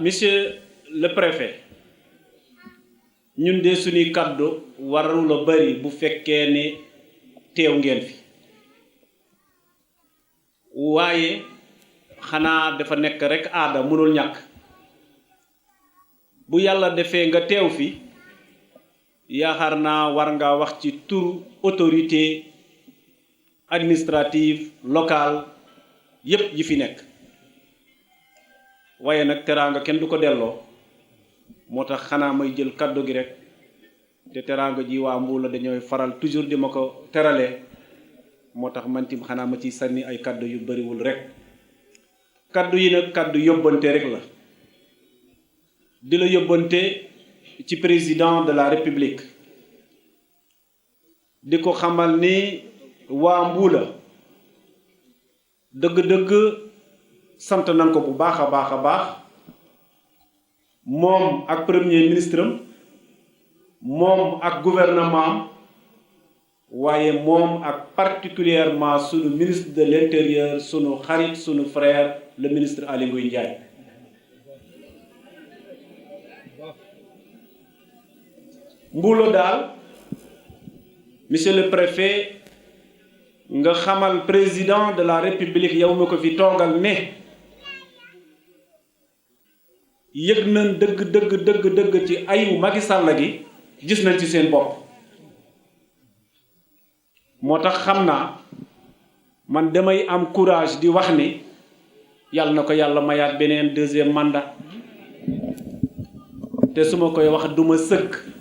Monsieur le préfet, ñun de suñuy kàddu warul a bari bu fekkee ne teew ngeen fi waaye xanaa dafa nekk rekk aada mënul ñàkk bu yàlla defee nga teew fi yaakaar naa war nga wax ci turu autorité administrative locale yépp yi fi nekk waaye nag teraanga kenn du ko delloo moo tax xanaa may jël kàddu gi rek te teraanga ji waa Mbuula dañooy faral toujours di ma ko teralee moo tax man tim xanaa ma ciy sànni ay kàddu yu bariwul rek kàddu yi nag kàddu yóbbante rek la di la yóbbante ci président de la république di ko xamal ni waa Mbuula dëgg-dëgg sant nañ ko bu baax a baax moom ak premier ministre am moom ak gouvernement am waaye moom ak particulièrement sunu ministre de l'intérieur sunu xarit sunu frère le ministre Aly Ngouille Ndiaye Mbuula daal monsieur le préfet nga xamal président de la république yow mi ko fi toogal ne yëg nañ dëgg ci ayu Macky Sall gi gis nañ ci seen bopp moo tax xam naa man damay am courage di wax ni yàlla na ko yàlla mayaat beneen deuxième mandat te su ma koy wax duma sëkk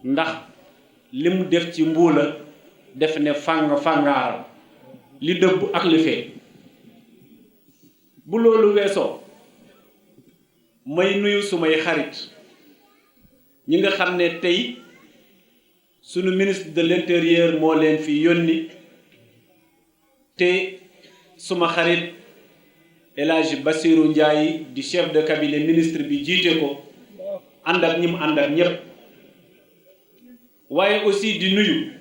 ndax li mu def ci Mbuula def ne fàngaar li dëbb ak li fee bu loolu weesoo may nuyu sumay xarit ñi nga xam ne tey sunu ministre de l'intérieur moo leen fi yónni te suma xarit El Hadji Bassirou Ndiaye di chef de cabinet ministre bi jiite ko ànd ak ñi mu ànd ak ñépp waaye aussi di nuyu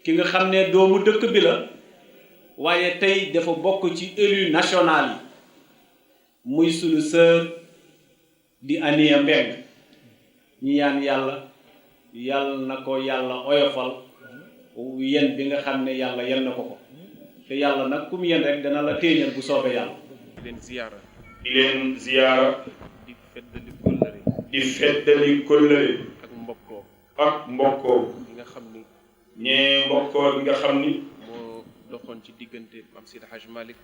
ki nga xam ne doomu dëkk bi la waaye tey dafa bokk ci élu national yi muy sunu sœur di Aniya Mbeng ñi yaan yàlla na ko yàlla oyofal yen bi nga xam ne yàlla yen na ko te yàlla nag ku mu yen rek dana la téeñal bu soobee yàlla di leen ziyaara di feddali kóllëre ak mbokkoo bi nga xam ni ñee mbokkoo bi nga xam ni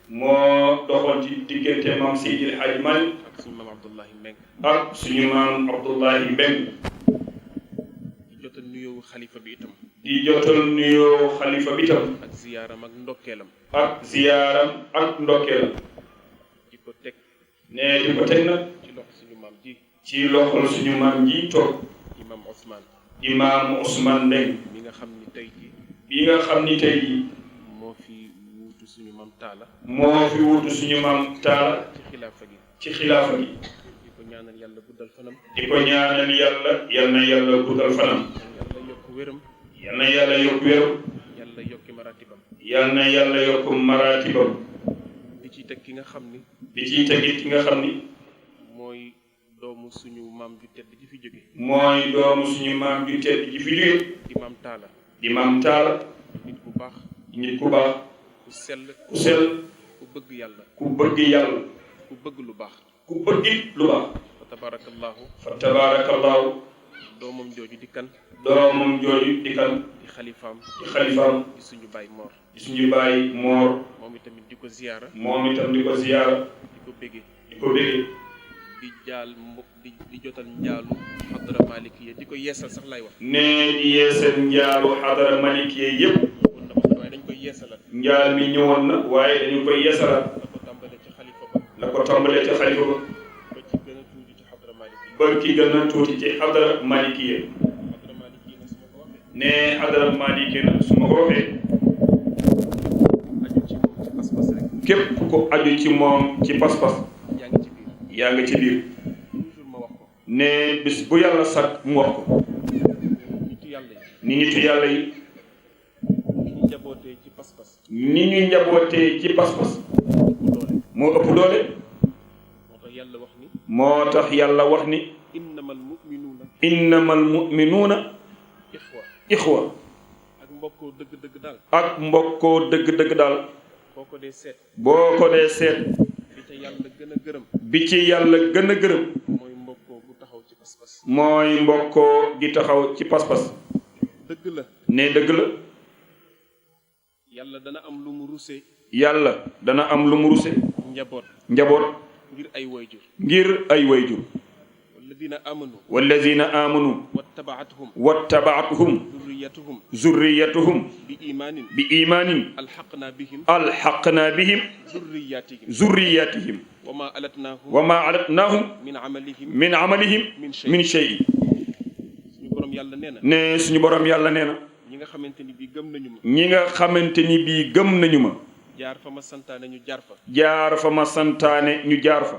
moo doxoon ci diggante Mam Seydi Hadj Malick ak suñu maam Abdoulahi Mbeng di jotal nuyoo xalifa bi itam ak ziyaaram ak ndokkeelam di ko teg nag ci loxol suñu maam ji toog imaam Ousmane Mbeng bi nga xam ni tey ji moo fi wuutu suñu maam Taala ci xilaafa gi di ko ñaanal yàlla guddal fanam yal na yàlla guddal fanam yal na yàlla yokk wéram yal na yàlla yokk maratibam di ciy teg ki nga xam ni mooy doomu suñu maam ju tedd ji fi jóge di maam Taala nit ku baax ku sell ku bëgg yàlla ku bëgg lu baax fa tabaarakallaahu doomam jooju di kan di xalifaam di suñu baay moor moom itam di ko ziyaara di ko bége di jotal njaalu xadara malikiya di ko yeesal sax lay wax ne di yeesal njaalu xadara malikiya yépp waaye dañ koy yeesalaat njaal mi ñëwoon na waaye dañu koy yeesalaat la ko tàmbalee ci xalifa ba ci gën a tuuti ci xadara malikiya ne xadara malikiya nag su ma ko waxee képp ko aju ci moom ci pas-pas yaa ngi ci biir ne bis bu yàlla sàkk mu wax ko ni nitu yàlla yi njabootee ci pas-pas ni ñu njabootee ci pas-pas moo ëpp doole moo tax yàlla wax ni innamal mu'minuuna ixwa ak mbokkoo dëgg-dëgg daal ak mbokkoo dëgg-dëgg daal boo ko dee seet bi ci yàlla gën a gërëm mooy mbokkoo gu taxaw ci pas-pas mooy mbokkoo gi taxaw ci pas-pas dëgg la ne dëgg la yàlla dana am lu mu rusee njaboot ngir ay wayjur walladina amanu wattabaatuhum zurriyatuhum bi imaanin alxaqna bihim zurriyatihim wa ma alatnaahum min amalihim min shay'in ne suñu borom yàlla nee na ñi nga xamante ni bii gëm nañu ma jaar fa ma santaane ñu jaar fa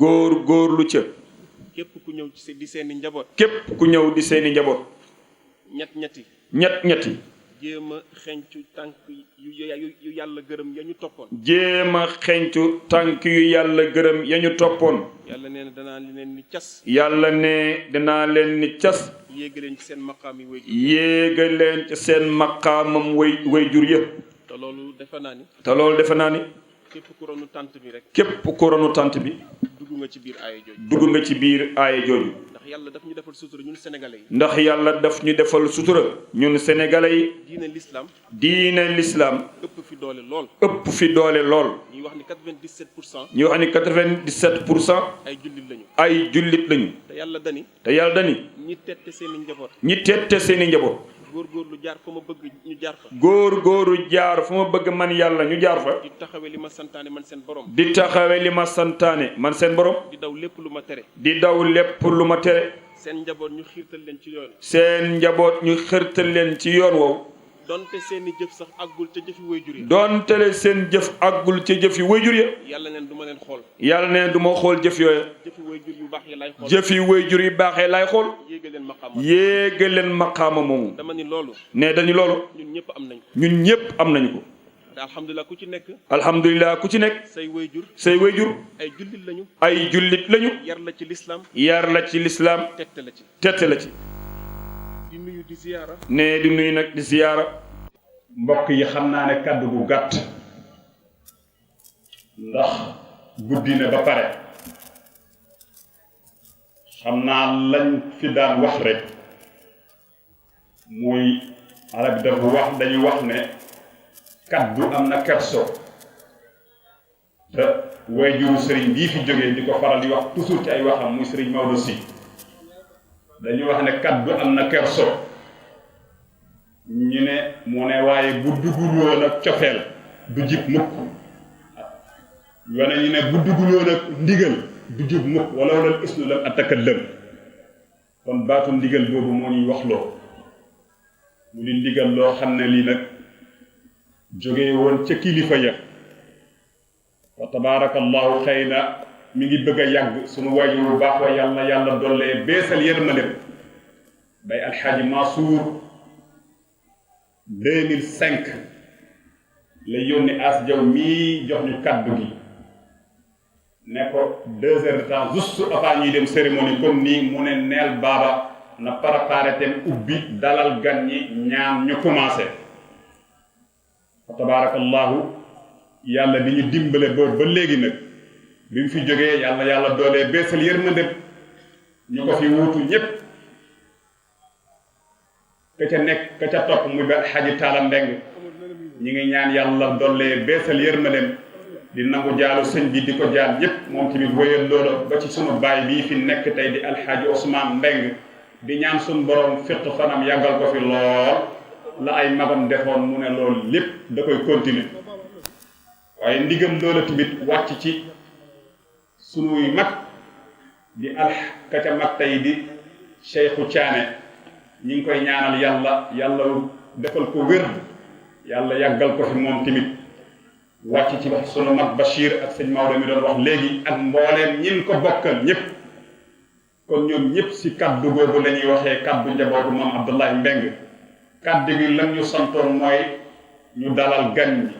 góorgóorlu ca képp ku ñëw di seeni njaboot ñetti jéem a xencu tànk yu yàlla gërëm ya ñu toppoon yàlla nee na danaa leen ni cas yéega leen ci seen maqaamam wayjur ya te loolu defe naa ni képp ku ronu tant bi dugg nga ci biir aaya jooju ndax yàlla daf ñu defal sutura ñun sénégalais yi diine l'islam ëpp fi doole lool ñuy wax ni 97% ay jullit lañu te yàlla dani ñi tette seeni njaboot góorgóorlu jaar fa ma bëgg man yàlla ñu jaar fa di taxawe li ma santaane man seen borom di daw lépp lu ma tere seen njaboot ñu xiirtal leen ci yoon woowu donte seeni jëf sax àggul ca jëfi wayjur ya yàlla neen du ma xool jëf yooya jëfi wayjur yu baax yi laay xool yéega leen maqaama moomu ne dañu loolu ñun ñëpp am nañu ko alhamdulilah ku ci nekk say wayjur ay jullit lañu yar la ci lislaam tette la ci di nuyu nag di ziyaara mbokk yi xam naa ne kàddu gu gàtt ndax guddi na ba pare xam naa lañ fi daan wax rek muy arab dañuy wax ne kàddu am na kerso te waajuru sëriñ bii fi jógee di ko faral di wax toujours ci ay waxam muy sëriñ Maodo Sy dañuy wax ne kàddu am na kerso ñu ne mu ne waaye bu dugguloon ak cofeel du jib mukk ñu ne bu dugguloon ak ndigal du jib mukk wala wala isnu lam atakallam kon baatu ndigal boobu moo ñuy wax loo mu di ndigal loo xam ne lii nag jógee woon ca kilifa ya wa tabaarakallahu xëy na mi ngi bëgg a yàgg sunu waajur bu baax wa yàlla dollee beesal yërmande bay alxaaji Mansour 2005 la yónni as jaw mii jox ñu kaddu gi ne ko 2 heures de temps juste avant ñuy dem cérémonie comme nii mu ne neel baaba na préparé tem ubbi dalal gan ñi ñaan ñu commencé fa tabaarakallahu yàlla di ñu dimbale boobu ba léegi nag bi mu fi jógee yàlla doolee beesal yërmande ñu ko fi wuutu ñépp ka ca topp muy ba xaji Taala Mbeng ñi ngi ñaan yàlla doolee beesal yërmandeem di nangu jaalu sëñ bi di ko jaal ñépp moom tamit wéyal loolu ba ci sunu baay bii fi nekk tey di alxaaji Ousmane Mbeng di ñaan suñu borom fiq fanam yàggal ko fi lool la ay magam defoon mu ne loolu lépp da koy continuer waaye ndigam loola tamit wàcc ci sunuy mag di ka ca mag tey di Cheikhu Caane ñi ngi koy ñaanal yàlla defal ko wér yàlla yàggal ko fi moom tamit wàcc ci sunu mag Bachir ak sëñ Maodo mi doon wax léegi ak mbooleem ñin ko bokkal ñépp kon ñoom ñëpp si kaddu googu la ñuy waxee kaddu njabootu moom Abdoulaye Mbengue kaddu gi lan ñu santoon mooy ñu dalal gan ñi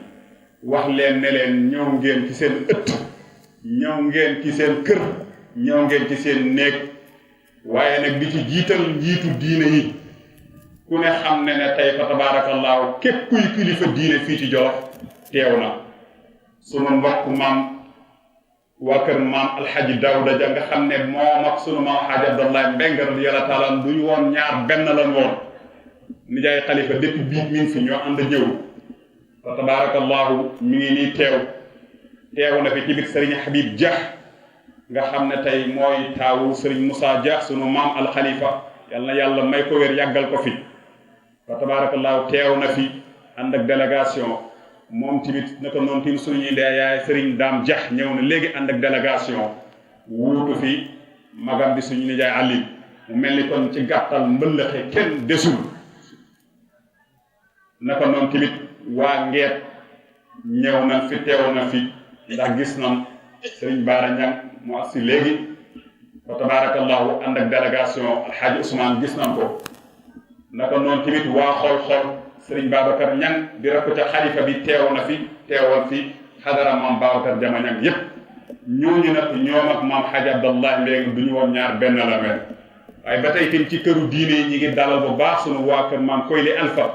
wax leen ne leen ñëw ngeen ci seen ëtt ñëw ngeen ci seen kër ñëw ngeen ci seen néeg waaye nag di ci jiital njiitu diine yi ku ne xam ne ne tey fa tabaarakallaahu képp kuy kilifa diine fii ci Jolof teew na sunu mbokk maam waa kër maam alxaji Daawuda ja nga xam ne moom ak sunu maam xaaji Abdoulaye Mbengue radiyallaahu taala duñu woon ñaar benn lan woon nijaay xalifa depuis biig mi ngi fi ñoo ànd ñëw fa tabaarakallaahu mi ngi nii teew na fi ci biir sëriñ Habib Dia nga xam ne tey mooy taawu sëriñ Moussa Dia sunu maam alxalifa yal na yàlla may ko wér yàggal ko fi fa tabaarakallaahu teew na fi ànd ak délégation moom tamit naka noonu tamit suñuy ndey yaay sëriñ Dame Dia ñëw na léegi ànd ak délégation wuutu fi magam bi suñu nijaay Ali mu mel ni kon ci gàttal mbëllëxe kenn desul naka noonu tamit waa Ngeet ñëw na fi teew na fi ndax gis nañ sëriñ Baara Ñang mu agsi léegi fa tabaarakallaahu ànd ak délégation alxaaji Ousmane gis nañ ko naka noonu tamit waa xol-xol sëriñ Babacar Ñang di rakk ca xalifa bi teew na fi teewal fi xadara maam Babacar Jama Ñang yépp ñooñu nag ñoom ak maam xaaji Abdoulaye Mbengue du ñu woon ñaar benn la mel waaye ba tey tim ci këru diine yi ñi ngi dalal bu baax sunu waa kër maam Koyli Alpha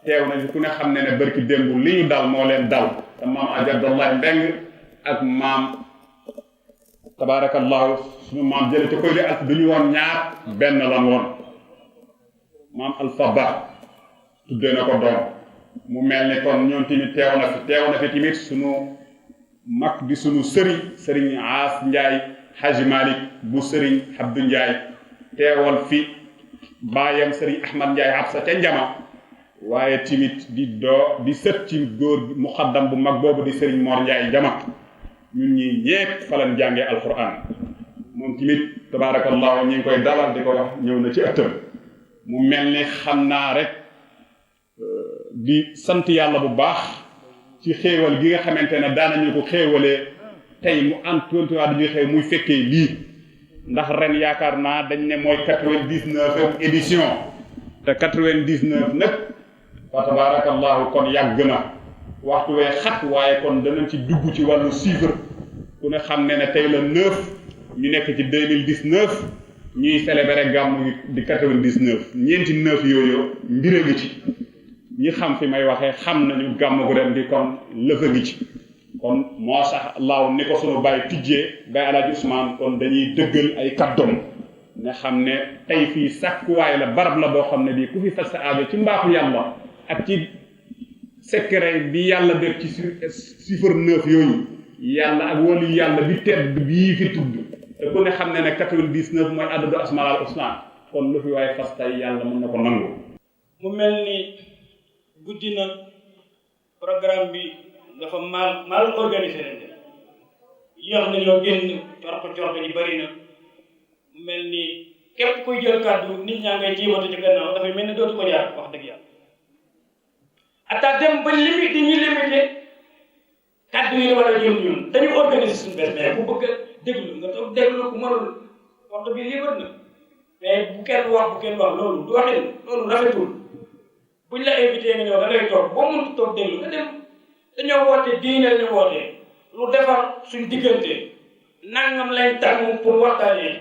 teew nañu ku ne xam ne ne barki démb li ñu dal moo leen dal te maam xaaji Abdoulaye Mbengue ak maam tabaarakallaahu suñu maam jële ci Koyli Alpha du ñu woon ñaar benn lan woon maam Alpha Ba tuddee na ko doom mu mel ni kon ñoom tamit teew na fi tamit sunu mag di sunu sëriñ Aas Njaay Haji Malick bu sëriñ Abdou Njaay teewal fi baayam sëriñ Ahmad Njaay Absa ca Njama waaye tamit di sët ci góor muxaddam bu mag boobu di sëriñ Mor Njaay Njama ñun ñi ñépp fa lañ jàngee alquran moom tamit tabaarakallaahu ñu ngi koy dalal di ko wax ñëw na ci ëttam mu mel ni xam naa rek di sant yàlla bu baax ci xéewal gi nga xamante ne daanañu ko xéewalee tey mu antontuwaa dañuy xew muy fekkee lii ndax ren yaakaar naa dañ ne mooy 99e édition te 99 nag fa tabaarakallaahu kon yàgg na waxtu wee xat waaye kon danañ ci dugg ci wàllu chiffre ku ne xam ne tey la 9 ñu nekk ci 2019 ñuy célébrer gàmmu gi di 99 ñeenti 9 yooyu mbir gi ci ñi xam fi may waxee xam nañu gàmmu gu ren gi kon lëfa gi ci kon moo sax laaw ni ko sunu bàyyi tijjee Baye Alaaji Ousmane kon dañuy dëggal ay kàddoom nga xam ne tey fii sàkkuwaay la barab la boo xam ne bii ku fi fas sa aajo ci mbaaxu yàlla ak ci secret bi yàlla def ci chiffre 9 yooyu yàlla ak wàllu yàlla bi tedd bii fi tudd te ku ne xam ne 99 mooy adadu asmaal husna kon lu fi waaye fas tey yàlla mën na ko nangu. mu mel ni guddi na programme bi dafa mal organisé leen yéex nañoo génn corko yi bëri na mu mel ni képp kuy jël kàddu nit ñaa ngay jiwatu ci gannaaw dafay mel ni dootu ko jaar wax dëgg yàlla ata dem ba limité ñi limité kàddu yi war a jëm ñun dañu organiser suñu bés mais bu bëgg a déglu nga toog déglu ku mënul waxtu bi libre na mais bu kenn wax loolu du waxin loolu rafetul buñ la invité nga ñëw da ngay toog boo mënut toog déglu nga dem dañoo woote diine lañu woote lu defar suñ diggante nangam lañ tànn pour waxtaanee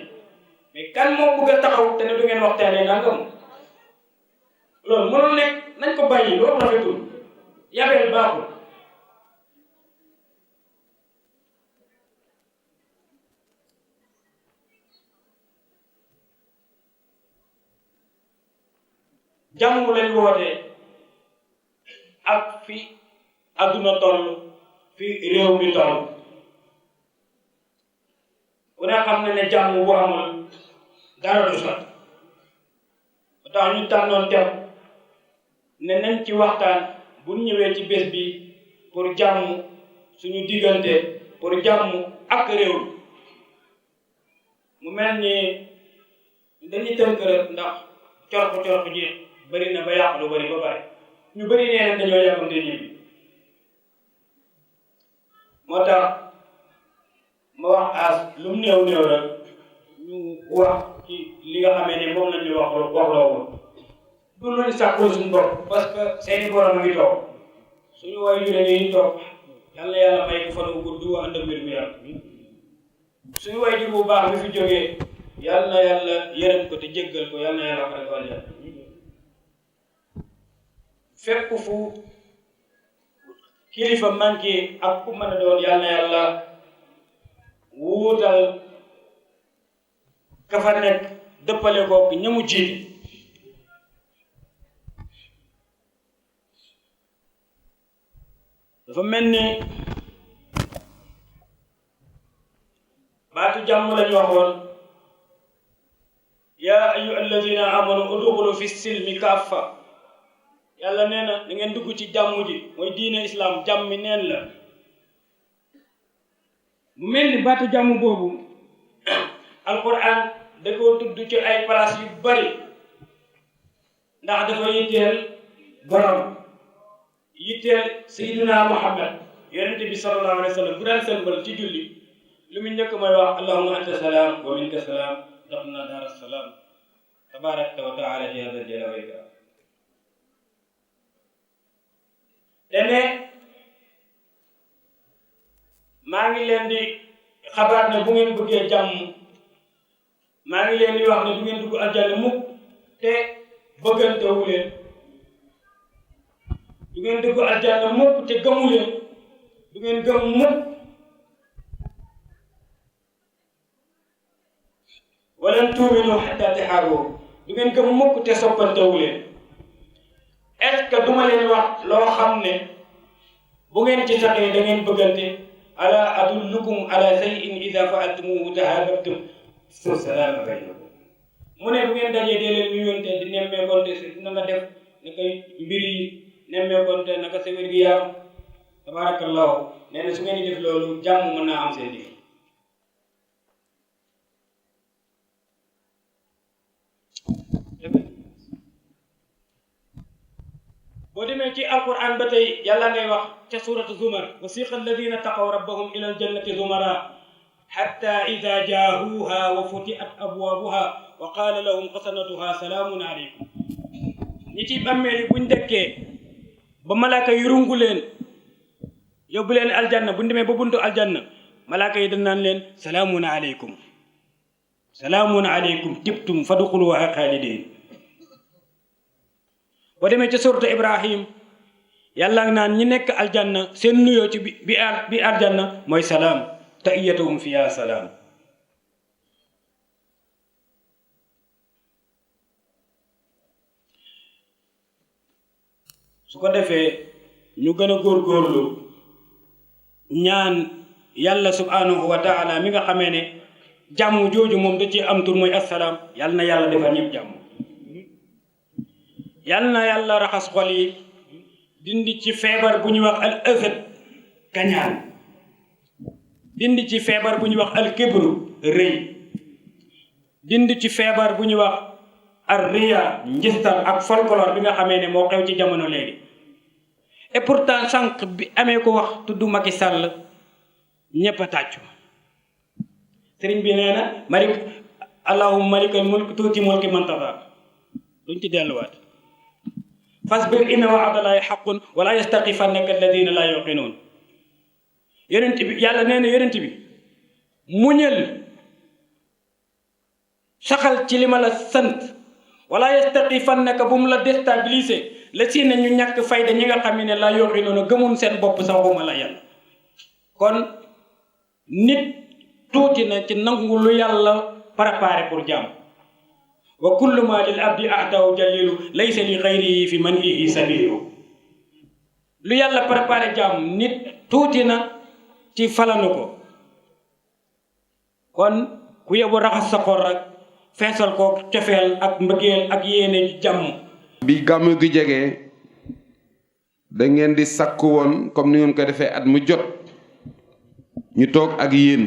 mais kan moo bëgg a taxaw te ne du ngeen waxtaanee nangam loolu mënul nekk nañ ko bàyyi loolu rafetul yabeel baaxul jàmm lañ woote ak fi adduna toll fi réew mi toll ku ne xam na ne jàmm bu amul dara du sot ba tax ñu tànnoon teew ne nañ ci waxtaan bu ñëwee ci bés bi pour jàmm suñu diggante pour jàmm ak réew mu mel ni dañuy tënk rek ndax corko ji bëri na ba yàq lu bëri ba bëri ñu bëri nee nañ dañoo yàkkamte ñibbi moo tax ma wax as lu mu néew rek wax ci li nga xamee ne moom lañu waxloo woon du luñ sàkkul suñu bopp parce que seeni borom a ngi toog suñu way jure ñuy toog yal na yàlla may ko fan wu gudd wa ànd ak mbir mi yàlla suñu way jur bu baax mi fi jógee yal na yàlla yërëm ko te jéggal ko yal na yàlla xare ko àjjana fépp fu kilifa manqué ak ku mën a doon yal na yàlla wuutal ka fa nekk dëppale ko ñamu jiite dafa mel ni baatu jàmm lañu waxoon yaa ayyuha alladina amanu udxulu fi silmi kaffa yàlla nee na da ngeen dugg ci jàmm ji mooy diine islam jàmmi neen la mu mel ni baatu jàmm boobu alquran da koo tudd ci ay place yu bari ndax dafa yitteel borom yitteel sayyidina Muhammad yonente bi sallallahu alayhi wa sallam bu daan sëlmal ci julli lu mu njëkk mooy wax allahumma anta salaam wa minka salaam daxna daar salaam tabarakta wa taala ya zal jalali wal ikram dene maa ngi leen di xabaar ne bu ngeen bëggee jàmm maa ngi leen di wax ne du ngeen dugg aljanna mukk te bëggantewu leen du ngeen dugg aljanna mukk te gëmu leen du ngeen gëm mukk walan tuuminu hatta tahaabbu du ngeen gëm mukk te soppantewu leen est-ce que duma leen wax loo xam ne bu ngeen ci saxee da ngeen bëggante ala adullukum ala shay'in idha fa'altumuhu tahaababtum salaama baynakum mu ne bu ngeen dajee dee leen nuyonte di nemmeekonte na nga def naka mbir yi nemmeekonte naka sa wér gi yaram tabarakallahu nee na su ngeen di def loolu jàmm mën naa am seen digg boo demee ci alquran ba tey yàlla ngay wax ca suratu zumar wasiqa alladina taqaw rabbahum ila aljannati zumara hatta ida jaahuha wa futihat abwabuha wa qala lahum xasanatuha salaamun aleykum ñi ci bàmmeel yi buñ dëkkee ba malaaka yi rungu leen yóbbu leen aljanna buñ demee ba buntu aljanna malaaka yi dañ naan leen salaamun aleykum tibtum fadxuluha xaalidin boo demee ca suratu ibrahim yàlla naan ñi nekk aljanna seen nuyoo ci bi aljanna mooy salaam tahiyyatuhum fiha salaam su ko defee ñu gën a góorgóorlu ñaan yàlla subhanahu wa taala mi nga xamee ne jàmm jooju moom da ci am tur mooy assalaam yàlla na yàlla defal ñëpp jàmm yàlla na yàlla raxas xol yi dindi ci feebar bu ñuy wax al asad kañaan dindi ci feebar bu ñuy wax al kibru rëy dindi ci feebar bu ñuy wax ar riya njistal ak folklore bi nga xamee ne moo xew ci jamono léegi et pourtant sànq bi amee ko wax tudd Macky Sall ñépp a tàccu sëriñ bi nee na malik allahumma malikal mulk tuuti mulki man tasha duñ ci delluwaat fasbir inna wa'dallahi haqqun wala yastaqifannaka alladina la yuqinuun yonent bi yàlla nee na yonent bi muñal saxal ci li ma la sant wala yastaqifannaka bu mu la déstabiliser la si ne ñu ñàkk fayda ñi nga xam ne la yuqinuun gëmun seen bopp sax bu ma la yàlla kon nit tuuti na ci nangu lu yàlla préparé pour jàmm wa kullu ma lil abdi ahdahu jalilu laysa li xayrihi fi man ihi sabilu lu yàlla préparé jàmm nit tuuti na ci falanu ko kon ku yebu raxas sa xol rek feesal ko cofeel ak mbëggeel ak yéene jàmm bi gàmmu gi jegee da ngeen di sakku woon comme ni ngeen ko defee at mu jot ñu toog ak yéen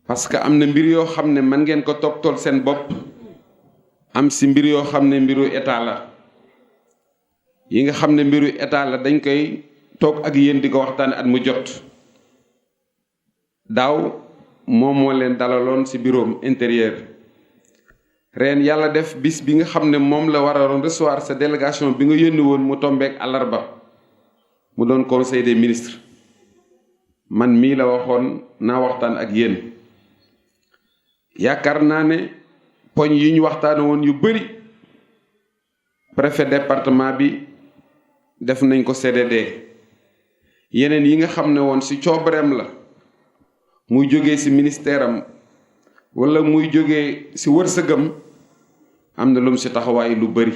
parce que am na mbir yoo xam ne man ngeen ko toppatool seen bopp am si mbir yoo xam ne mbiru état la yi nga xam ne mbiru état la dañ koy toog ak yéen di ko waxtaane at mu jot daaw moom moo leen dalaloon si bureau intérieur ren yàlla def bis bi nga xam ne moom la waroon recevoir sa délégation bi nga yónni woon mu tombeek àllarba mu doon conseil des ministres man mii la waxoon naa waxtaan ak yéen yaakaar naa ne poñ yi ñu waxtaane woon yu bari préfet département bi def nañ ko CDD yeneen yi nga xam ne woon ci coobareem la muy jógee ci ministère am walla muy jógee ci wërsëgam am na lum ci taxawaay lu bari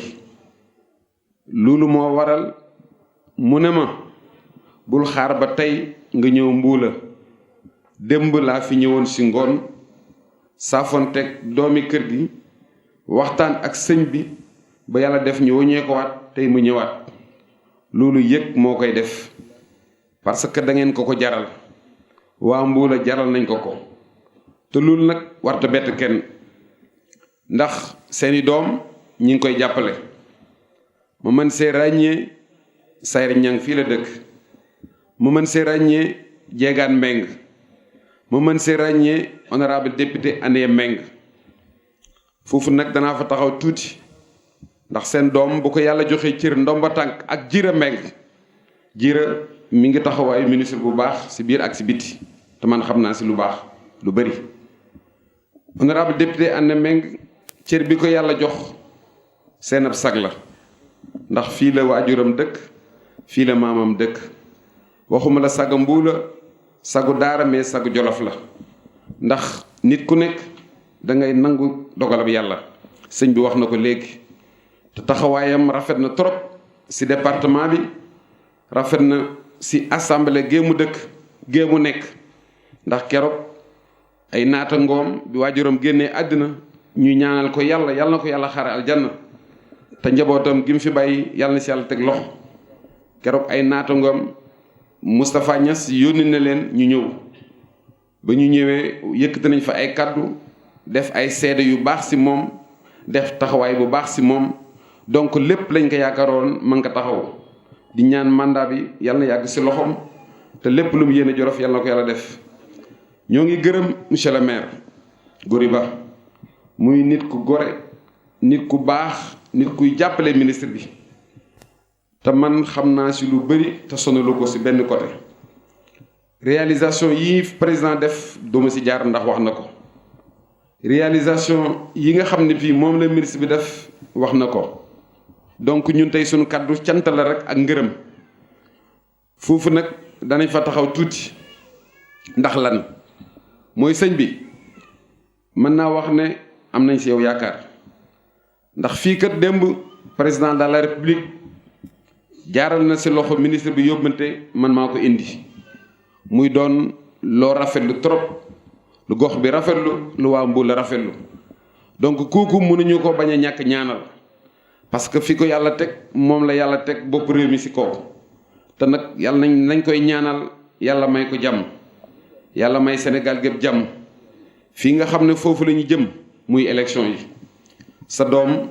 loolu moo waral mu ne ma bul xaar ba tey nga ñëw Mbuula démb laa fi ñëwoon ci ngoon saafonteeg doomi kër gi waxtaan ak sëñ bi ba yàlla def ñu wëññee ko waat tey mu ñëwaat loolu yëg moo koy def parce que da ngeen ko jaral waa Mbuula jaral nañ ko te loolu nag warta bett kenn ndax seeni doom ñi ngi koy jàppale ma mën see ràññee Sayr Ñang fii la dëkk ma mën see ràññee Jeegaan Mbeng ma mën see ràññee honorable député Andé Mbeng foofu nag danaa fa taxaw tuuti ndax seen doom bu ko yàlla joxee cër ndomba tànk ak Jira Mbeng Jira mi ngi taxaw ay ministre bu baax ci biir ak ci biti te man xam naa ci lu baax lu bari honorable député Andé Mbeng cër bi ko yàlla jox seen ab sag la ndax fii la waajuram dëkk fii la maamam dëkk waxuma la saga Mbuula sagu daara mais sagu Jolof la ndax nit ku nekk da ngay nangu dogalab yàlla sëñ bi wax na ko léegi te taxawaayam rafet na trop ci département bi rafet na ci assemblée géemu dëkk géemu nekk ndax keroog ay naata ngoom bi waajuram génnee àddina ñu ñaanal ko yàlla na ko yàlla xare aljanna te njabootam gi mu fi bàyyi yàlla na ci yàlla teg loxo keroog ay naata ngoom Moustapha Niass yónni na leen ñu ñëw ba ñu ñëwee yëkkati nañ fa ay kàddu def ay seede yu baax ci moom def taxawaay bu baax ci moom donc lépp lañ ko yaakaaroon mën nga taxaw di ñaan mandat bi yàlla na yàgg ci loxoom te lépp lu mu yéene Jolof yàlla na ko yàlla def ñoo ngi gërëm monsieur le maire Gori Ba muy nit ku gore nit ku baax nit kuy jàppale ministre bi te man xam naa ci lu bari te sonalu ko ci benn côté réalisation yi président def duma ci jaar ndax wax na ko réalisation yi nga xam ne fii moom la ministre bi def wax na ko donc ñun tey suñu kàddu cant la rek ak ngërëm foofu nag danañ fa taxaw tuuti ndax lan mooy sëñ bi mën naa wax ne am nañ ci yow yaakaar ndax fii kat démb président de la république jaaral na ci loxo ministre bi yóbbante man maa ko indi muy doon loo rafetlu trop lu gox bi rafetlu lu waa Mbuula rafetlu donc kooku mënuñu ko bañ a ñàkk ñaanal parce que fi ko yàlla teg moom la yàlla teg bopp réew mi ci kaw te nag yàlla nañ koy ñaanal yàlla may ko jàmm yàlla may Sénégal gépp jàmm fii nga xam ne foofu la ñu jëm muy élection yi sa doom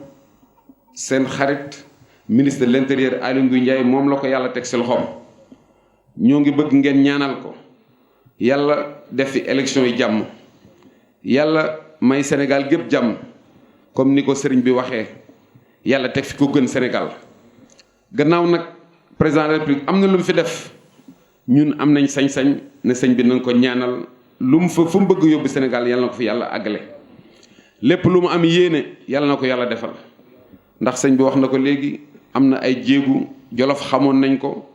seen xarit ministre de l'intérieur Aly Ngouille Ndiaye moom la ko yàlla teg ci loxoom ñoo ngi bëgg ngeen ñaanal ko yàlla def fi élection yi jàmm yàlla may Sénégal gépp jàmm comme ni ko sëriñ bi waxee yàlla teg fi ko gën Sénégal gannaaw nag président de la République am na lu mu fi def ñun am nañ sañ-sañ ne sëñ bi nañ ko ñaanal lu mu fa fu mu bëgg yóbbu Sénégal yàlla na ko fi yàlla àggale lépp lu mu am yéene yàlla na ko yàlla defal ndax sëñ bi wax na ko léegi am na ay jéegu Jolof xamoon nañ ko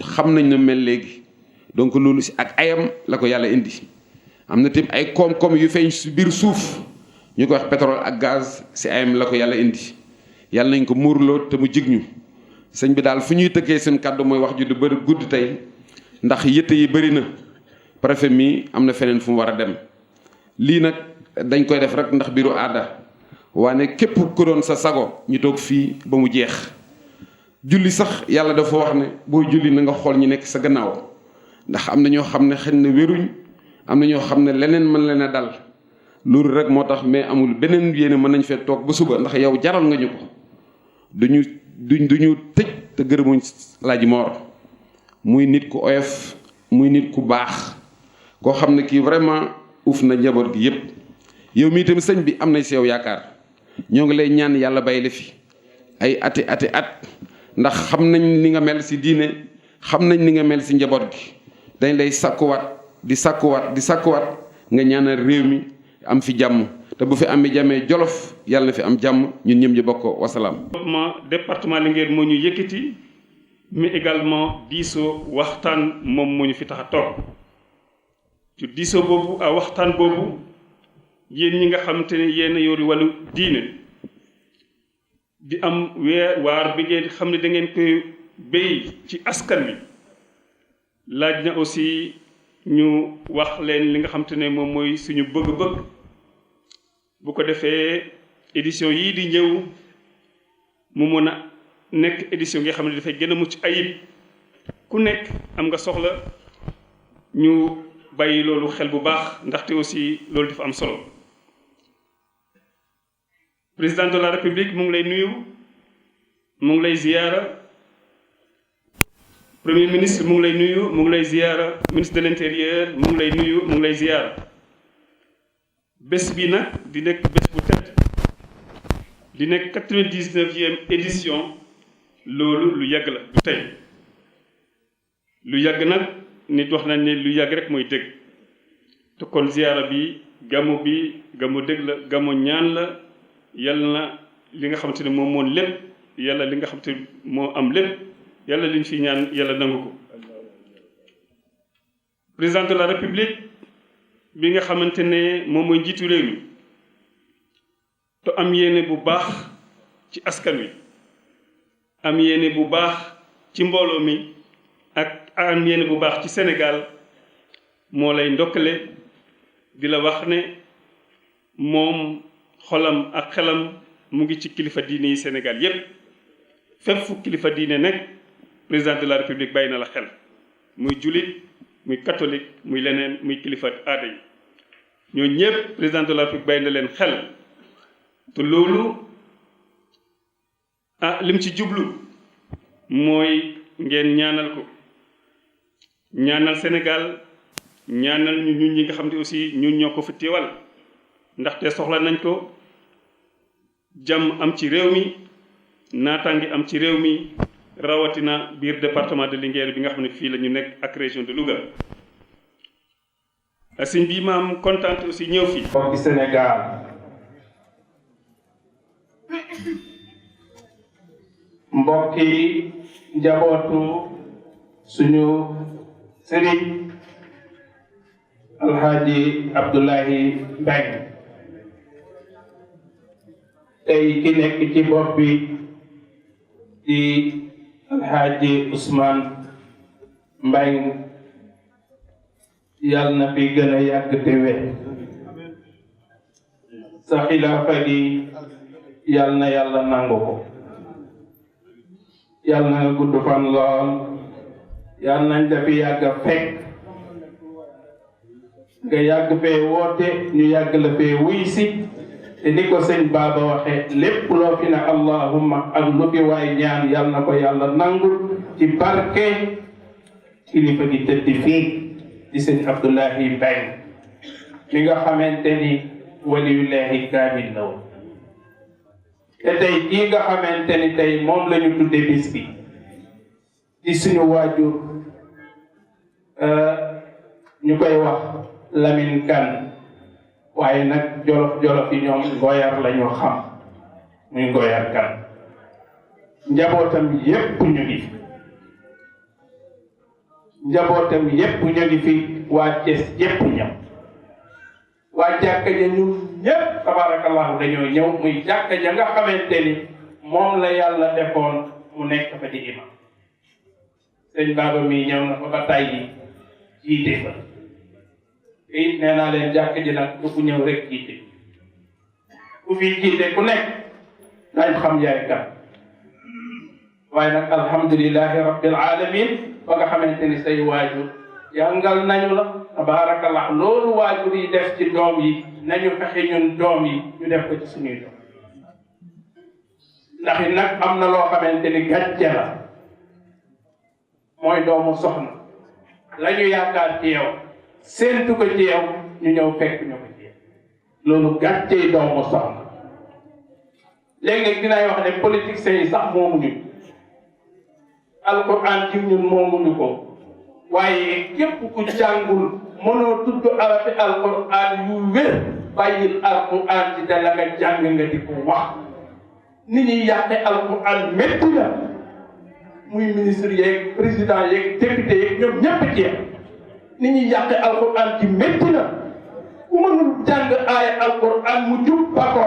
xam nañ na mel léegi donc loolu ci ak ayam la ko yàlla indi am na tamit ay koom-koom yu feeñ ci biir suuf ñu ko wax pétrole ak gaz ci ayam la ko yàlla indi yàlla nañ ko muurloo te mu jig ñu sëñ bi daal fu ñuy tëkkee seen kàddu mooy wax ju du bëri gudd tey ndax yitte yi bëri na préfet mi am na feneen fu mu war a dem lii nag dañ koy def rek ndax biiru aada waane képp ku doon sa sago ñu toog fii ba mu jeex julli sax yàlla dafa wax ne boo julli na nga xool ñi nekk sa gannaaw ndax am na ñoo xam ne xëy na wéruñ am na ñoo xam ne leneen mën leen a dal loolu rek moo tax mais amul beneen yéene mën nañ fee toog ba suba ndax yow jaral nga ñu ko duñu tëj te gërëmuñ Laaji Moor muy nit ku oyof muy nit ku baax koo xam ne kii vraiment uuf na njaboot gi yépp yow mii tamit sëñ bi am nañ si yow yaakaar ñoo ngi lay ñaan yàlla bay la fi ay ati at ndax xam nañ ni nga mel si diine xam nañ ni nga mel si njaboot gi dañ lay sakkuwaat di sakkuwaat nga ñaanal réew mi am fi jàmm te bu fi amee jàmmee Jolof yàlla na fi am jàmm ñun ñëm ñu bokk wasalaam. département Linguère moo ñu yëkkati mais également diisoo waxtaan moom moo ñu fi tax a toog ci diisoo boobu ak waxtaan boobu yéen ñi nga xamante ne yéen a yori wàllu diine di am waar bi ngeen xam ne da ngeen koy béy ci askan wi laaj na aussi ñu wax leen li nga xamante ne moom mooy suñu bëgg-bëgg bu ko defee édition yii di ñëw mu mën a nekk édition nga xam ne dafay gën a mucc ayib ku nekk am nga soxla ñu bàyyi loolu xel bu baax ndaxte aussi loolu dafa am solo. président de la république mu ngi lay nuyu mu ngi lay ziyaara premier ministre mu ngi lay nuyu mu ngi lay ziyaara ministre de l'intérieur mu ngi lay nuyu mu ngi lay ziyaara bés bi nag di nekk bés bu tedd di nekk 99e édition loolu lu yàgg la du tey lu yàgg nag nit wax nañ ne lu yàgg rek mooy dëgg te kon ziyaara bi gàmmu dëgg la gàmmu ñaan la yàlla na li nga xamante ne moom moom lépp yàlla li nga xamante ne moo am lépp yàlla liñ fi ñaan yàlla nangu ko. président de la république bi nga xamante ne moom mooy njiitu réew mi te am yéene bu baax ci askan wi am yéene bu baax ci mbooloo mi ak am yéene bu baax ci Sénégal moo lay ndokkale di la wax ne moom xolam ak xelam mu ngi ci kilifa diine yi Sénégal yépp fépp fu kilifa diine nekk président de la république bàyyi na la xel muy jullit muy catholique muy leneen muy kilifa aada yi ñoo ñépp président de la république bàyyi na leen xel te loolu lim ci jublu mooy ngeen ñaanal ko ñaanal Sénégal ñaanal ñu ñun ñi nga xam ne aussi ñun ñoo ko fi teewal ndaxte soxla nañ ko jàmm am ci réew mi naataangi am ci réew mi rawatina biir département de Linguère bi nga xam ne fii la ñu nekk ak région de Louga. sëñ bi maam kontaan aussi ñëw fii. mbokki Sénégal mbokki njabootu suñu sëriñ Alhaji Abdoulaye Mbengue tey ki nekk ci bopp bi di Alhaji Ousmane Mbengue yàlla na fi gën a yàgg te wér sa xilaafa gi yàlla na yàlla nangu ko yàlla na nga gudd fan lool yàlla nañ la fi yàgg a fekk nga yàgg fee woote ñu yàgg la fee wuy si te ni ko sëñ Baba waxe lépp loo fi ne allahumma ak lu fi waay ñaan yàlla na ko yàlla nangul ci barke kilifa gi tëdd fii di sëñ Abdoulaye Mbengue mi nga xamante ni waliyullahi kaamil la woon te tey kii nga xamante ni tey moom la ñu tudde bis bi di suñu waajur ñu koy wax Lamine Kane waaye nag jolof yi ñoom Ngoyar la ñu xam muy Ngoyar Kane njabootam yépp ñu ngi fi njabootam yépp ñu ngi fi waa Thiès yépp ñëw waa jàkka ja ñun ñépp tabarakallahu dañoo ñëw muy jàkka ja nga xamante ni moom la yàlla defoon mu nekk fa di imam sëñ Baba mi ñëw na fa ba tàyyi jiite fa it nee naa leen jàkka ji nag du ku ñëw rek jiite ku fi jiite ku nekk dañ xam yaay kan waaye nag alhamdulillahi rabbil alamin ba nga xamante ni say waajur jàngal nañu la tabaarakallah loolu waajur yi def ci doom yi nañu fexe ñun doom yi ñu def ko ci suñuy doom ndax it nag am na loo xamante ni gàcce la mooy doomu soxna la ñu yaakaar ci yow séentu ko ci yow ñu ñëw fekk ñu ko ci yow loolu gàccey doomu soxna léeg-léeg dinaay wax ne politiciens yi sax moomuñu alquran ji ñun moomuñu ko waaye képp ku jàngul mënoo tudd arafi alquran yu wér bàyyil alquran ci da la nga jàng nga di ko wax ni ñuy yàqe alquran métti la muy ministre yeeg président yeeg député yeeg ñoom ñépp ci ni ñuy yàqe alquran ci métti la ku mënul jàng aaya alquran mu jub ba ko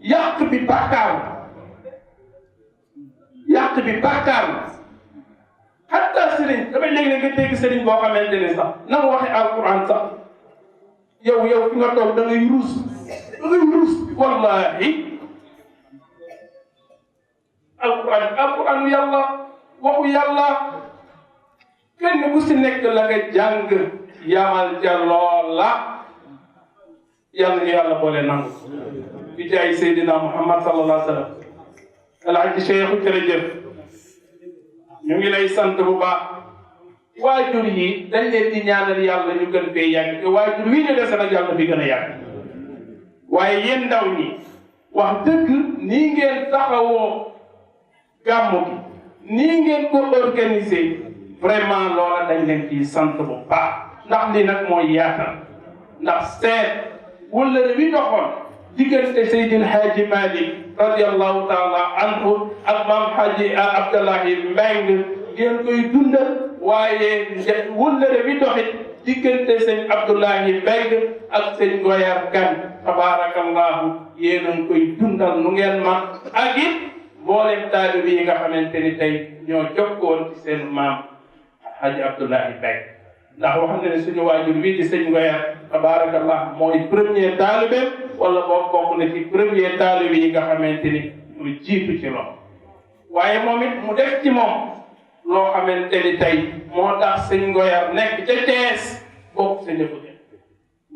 yàq bi bàkkaar la hatta sëriñ damay léeg-léeg nga dégg sëriñ boo xamante ne sax na mu waxe alquran sax yow fi nga toog da ngay ruus wallahi alquran yàlla waxu yàlla kenn ku si nekk la nga jàng yamal ja loola yàlla ñu yàlla boole nangu bi jaay Seydina Muhammad sallallahu alayhi wa sallam alaaji Cheikh jërëjëf ñu ngi lay sant bu baax waajur yi dañ leen di ñaanal yàlla ñu gën fee yàgg te waajur wi ñu dese nag yàlla fi gën a yàgg waaye yéen ndaw ñi wax dëgg nii ngeen taxawoo gàmmu gi nii ngeen ko organiser vraiment loola dañ leen ciy sant bu baax ndax li nag mooy yaatal ndax seet wëllëre wi doxoon diggante Seydil Hadji Malick radiyallahu taala anhu ak maam Hadji Abdallahi Mbengue ngeen koy dundal waaye wëllëre wi doxit diggante sëñ Abdoulahi Mbengue ak sëñ Goyar Kane tabarakallahu yéen a ngi koy dundal nu ngeen man ak it mboolem taalibe yi nga xamante ni tey ñoo jokkoon ci seen maam Hadji Abdoulahi Mbengue ndax wax na ne suñu waajur bii di sëñ Goyar tabarakallah mooy premier taalibe wala boo bokk na ci premier taalibe yi nga xamante ni mu jiitu ci loolu waaye moom it mu def ci moom loo xamante ni tey moo tax sëñ Goyar nekk ca Thiès bokk sa ñëpp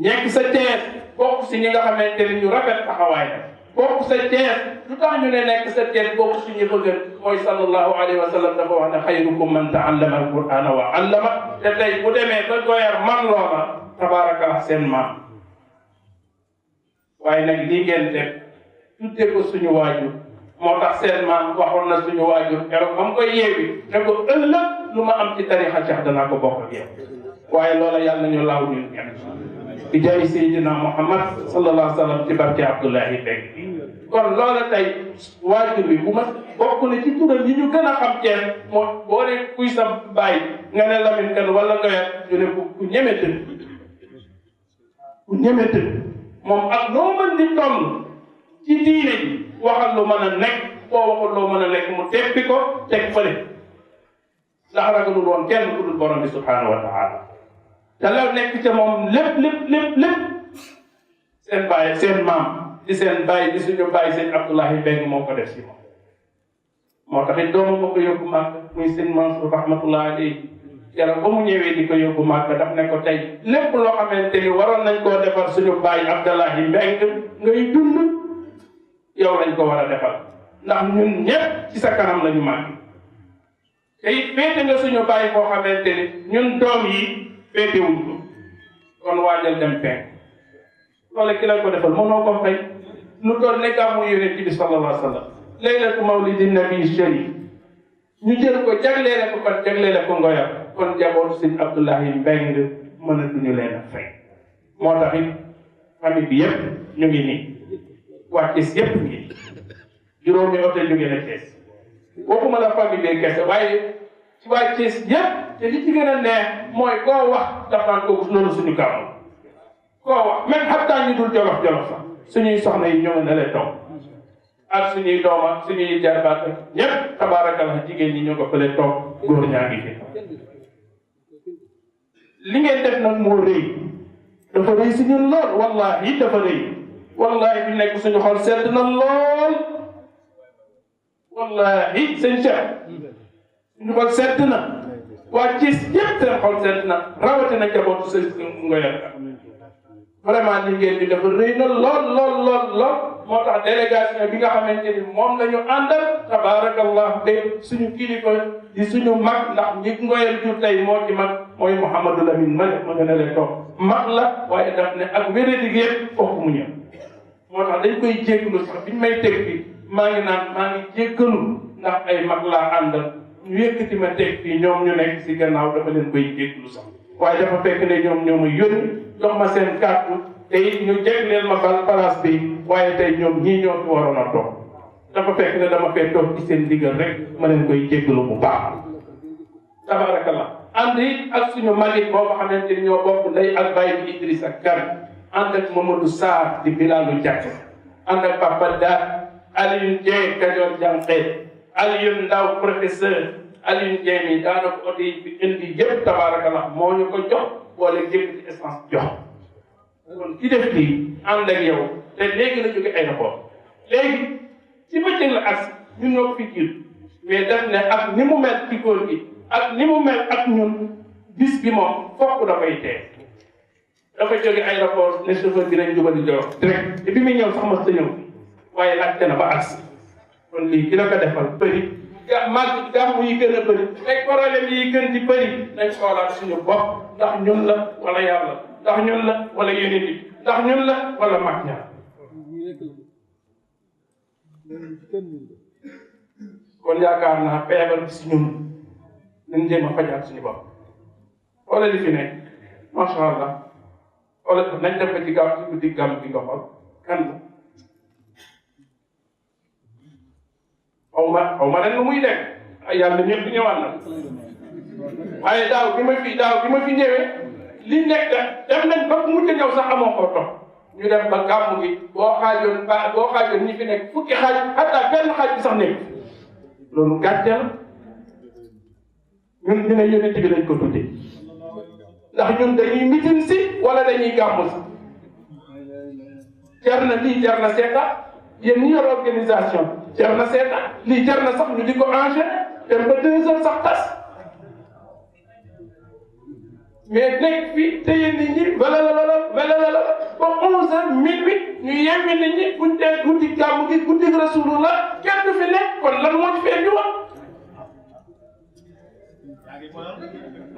nekk sa Thiès bokk si ñi nga xamante ni ñu rafet taxawaay la bokk sa Thiès lu tax ñu ne nekk sa Thiès bokk si ñi bëgg mooy sallallahu alayhi wa sallam dafa wax ne xayrukum man taallama alqurana wa allama te tey bu demee ba Goyar man loola tabaraka seen maam waaye nag lii ngeen def tudde ko suñu waajur moo tax seen maam waxoon na suñu waajur keroog ba mu koy yeewi ne ko ëllëg lu ma am ci tarixa Cheikh danaa ko bokk ak yow waaye loola yàlla nañu laaw ñun ñen di jaay Seydina Muhammad sallallahu alayhi wa sallam ci barke Abdoulahi Mbengue kon loola tey waajur bi bu ma bokk na ci turam yi ñu gën a xam Cees moo boo ne kuy sa bàyyi nga ne Lamine Kane wala nga ñu ne ku ñeme tëdd moom ak noo mën di toll ci diine ji waxal lu mën a nekk boo waxul loo mën a nekk mu teppi ko teg fële ndax ragalul woon kenn ku dul borom bi subhanahu wa taala te la nekk ca moom lépp seen baay seen maam di seen baay di suñu baay sëñ Abdoulahi Mbengue moo ko def si moom moo tax it doomam moo ko yóbbu màgg muy sëñ Mansour rahmatullahi alayhi keroog ba mu ñëwee di ko yóbbu màgg daf ne ko tey lépp loo xamante ni waroon nañ koo defar suñu baay Abdoulahi Mbengue ngay dund yow lañ ko war a defal ndax ñun ñëpp ci sa kanam la ñu màgg te it féete nga suñu baay koo xamante ni ñun doom yi féete wuñ ko kon waajal dem fenk loolu ki la ko defal mënoo ko fay lu doon ne gàmmu yonent bi sallallahu alayhi wa sallam laylatu mawlidi nabi sharif ñu jël ko jagleele ko kon jagleele ko Ngoyar kon jabootu sëñ Abdoulahi Mbengue mënatuñu leen a fay moo tax it famille bi yëpp ñu ngi nii waa Thiès yëpp ngi juróomi oto jóge na Thiès waxuma la famille bi kese waaye ci waa Thiès yëpp te li ci gën a neex mooy koo wax daf naan ko loolu suñu gàmmu koo wax même xattaa ñu dul jolof sax suñuy soxna yi ñoo ne lay toog ak suñuy dooma suñuy jarbaat ñëpp tabaarakallah jigéen ñi ñoo ko fële toog góor ñaa ngi fi li ngeen def nag moo rëy dafa rëy si ñun lool wallahi dafa rëy wallahi fi nekk suñu xol sedd na lool wallahi seen Cheikh suñu xol sedd na waa Thiès yëpp seen xol sedd na rawatina njabootu sëñ Ngoyar vraiment li ngeen di dafa rëy na lool moo tax délégation bi nga xamante ni moom la ñu àndal tabaarakallah de suñu kilifa di suñu mag ndax ñi Ngoyar jur tey moo ci mag mooy Mouhamadou Lamine ma nga ne leen toog mag la waaye daf ne ak wéradi gi yëpp foofu mu ñëw moo tax dañ koy jégalu sax biñ may teg fii maa ngi jéggalu ndax ay mag laa àndal ñu yëkkati ma teg fii ñoom ñu nekk si gannaaw dama leen koy jéggalu sax waaye dafa fekk ne ñoom ñoo ma yónni jox ma seen kàddu te it ñu jagleel ma bal place bi waaye tey ñoom ñii ñoo fi waroon a toog dafa fekk ne dama fee toog ci seen ndigal rek ma leen koy jéggalu bu baax tabarakallah ànd it ak suñu magit boobu xamante ni ñoo bokk ndey ak baay bi Idrissa Kane ànd ak Mamadou Sarr di Bilalu Jàkk ànd ak Papa Daat Alioune Dieng Kajoor Jànqee Alioune Ndaw professeur Alioune Dieng mi daanaka oto yi fi indi yëpp tabarakallah moo ñu ko jox wala jënd ci essence jox kon ki def lii ànd ak yow te léegi la jóge aéroport léegi ci bëccëg la as ñun ñoo ko fi jiitu mais def ne ak ni mu mel ci góor gi ak ni mu mel ak ñun bis bi moom fokk dafay tee dafa jóge aéroport ne chauffeur bi nañ jubali Jolof direct te bi muy ñëw sax mas ta ñëw waaye laajte na ba agsi kon lii ki la ko defal bëri màgg gàmmu yi gën a bëri ay problème yi gën di bëri nañ xoolaat suñu bopp ndax ñun la wala yàlla ndax ñun la wala yonent bi ndax ñun la wala mag ñaar kon yaakaar naa feebar bi si ñun nañ jéem a fajaat suñu bopp wala li fi nekk macha allah wala nañ def ko ci gàmm ci guddi gàmm bi nga xool kan la xaw ma ren lu muy nekk ay yàlla ñëpp ñëwaat na waaye daaw bi ma fi ñëwee li nekk dem nañ ba mujj ñëw sax amoo ko toog ñu dem ba gàmmu gi boo xaajoon ñi fi nekk fukki xaaj xataa benn xaaj bi sax nekk loolu gàcceel ñun ñu ne yonent bi lañ ko tuddee ndax ñun dañuy mitin si wala dañuy gàmmu si jar na lii jar na seetaat yéen ñi yor organisation jar na seetaat lii jar na sax ñu di ko ranger dem ba 2 heures sax tas mais nekk fii téye nit ñi wala ba 11 heures minuit ñu yemmi nit ñi buñ dee guddi gàmmu gi guddi rasulullah kenn du fi nekk kon lan moo ci fi indi woon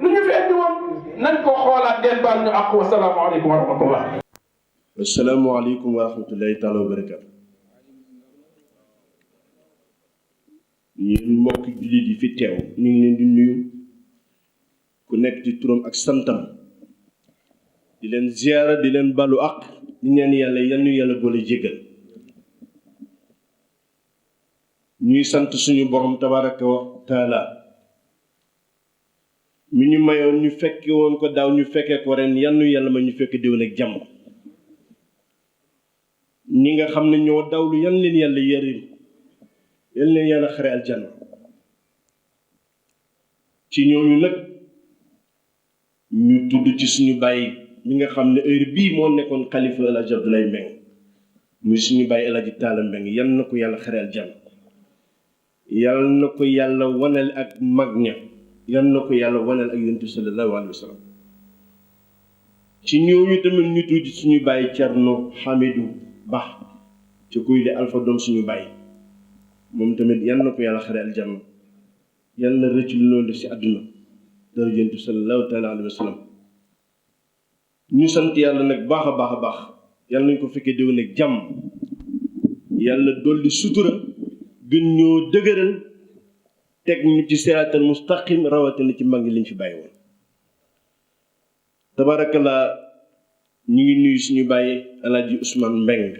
lu ñu fi indi woon nañ ko xoolaat ngeen baal ñu ak wasalaamaaleykum wa rahmatullah. asalaamaaleykum wa rahmatullahi taala wa barakatu. ñun mbokk jullit yi fi teew ñu ngi leen di nuyu ku nekk ci turam ak santam di leen ziyaara di leen balu ak di ñaan yàlla yal ñu yàlla boole jéggal ñuy sant suñu borom tabaraka wa taala mi ñu mayoon ñu fekke woon ko daaw ñu fekkee ko ren yal ñu yàlla ma ñu fekk déwén ak jàmm ñi nga xam ne ñoo dawlu yan leen yàlla yërëm yal leen yàlla xare aljanna ci ñooñu nag ñu tudd ci suñu bàyyi mi nga xam ne heure bii moo nekkoon xalifa El Hadj Abdoulaye Mbengue muy suñu bàyyi El Hadj Talla Mbengue yal na ko yàlla xare aljanna yal na ko yàlla wanal ak mag ña yal na ko yàlla wanal ak yonent bi sallallahu alayhi wa sallam ci ñooñu tamit ñu tudd suñu bàyyi Thierno Hamidou Ba ci kuy di alpha doom suñu bàyyi moom tamit yal na ko yàlla xare aljanna yal na rëcc lu loolu def si àdduna dara yonent bi sallallahu taala alayhi wa sallam ñu sant yàlla nag baax a baax yal nañ ko fekkee déwén ak jàmm yàlla dolli sutura gën ñoo dëgëral teg ñu ci siraatal mustaqim rawatina ci mag ñi liñ fi bàyyi woon tabarakallah ñu ngi nuyu suñu bàyyi Alaaji Ousmane Mbeng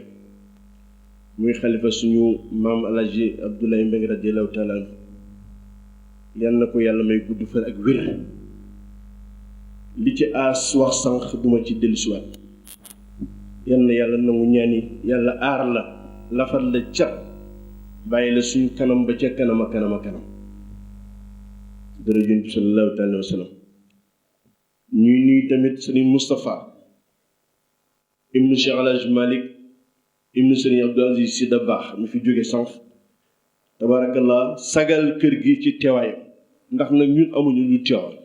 muy xalifa suñu maam Alaaji Abdoulaye Mbeng radiyallahu taala anhu yal na ko yàlla may gudd fan ak wér li ci aas wax sànq duma ci dellusiwaat yal na yàlla nangu ñaani yàlla aar la lafal la cat bàyyi la suñu kanam ba ca kanam a kanam a kanam dara yonent bi sallallahu taala wa sallam ñuy nuyu tamit sëriñ Moustapha ibnu Cheikh El Hadj Malick ibnu sëriñ Abdou Aziz Sy Dabakh mi fi jóge sànq tabarakallah sagal kër gi ci teewaayam ndax nag ñun amuñu lu teewal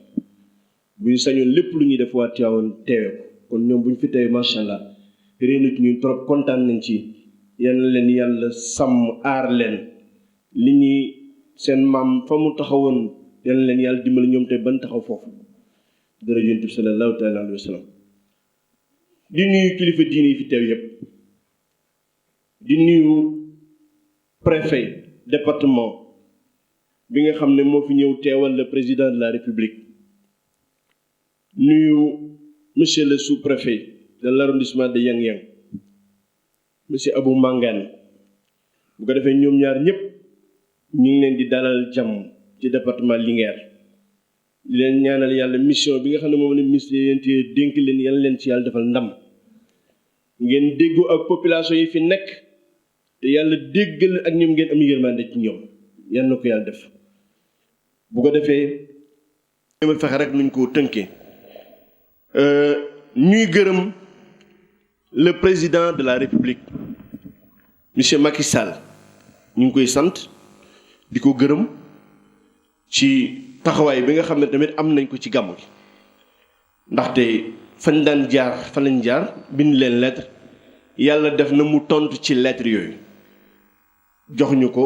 bu ñu sañoon lépp lu ñuy def waa teewoon teewe ko kon ñoom bu ñu fi teewee macha allah réer na ci ñun trop kontaan nañ ci yal na leen yàlla sàmm aar leen li ñuy seen maam fa mu taxawoon yal na leen yàlla dimbali ñoom te ban taxaw foofu dara yonent bi sallallahu taala alayhi wa sallam di nuyu kilifa diine yi fi teew yépp di nuyu préfet département bi nga xam ne moo fi ñëw teewal le président de la république nuyu monsieur le sous-préfet de l'arrondissement de Yang Yang monsieur Abou Mangane bu ko defee ñoom ñaar ñëpp ñu ngi leen di dalal jàmm ci département Linguère di leen ñaanal yàlla mission bi nga xam ne moom la ministre yi dénk leen yàlla leen ci yàlla defal ndam ngeen déggoo ak population yi fi nekk te yàlla déggal ak ñoom ngeen am yërmande ci ñoom yal na ko yàlla def bu ko defee ma fexe rek nuñ ko tënkee ñuy gërëm le président de la république monsieur Macky Sall ñu ngi koy sant di ko gërëm ci taxawaay bi nga xam ne tamit am nañ ko ci gàmmu gi ndaxte fañ daan jaar fa lañ jaar bind leen lettre yàlla def na mu tontu ci lettre yooyu jox ñu ko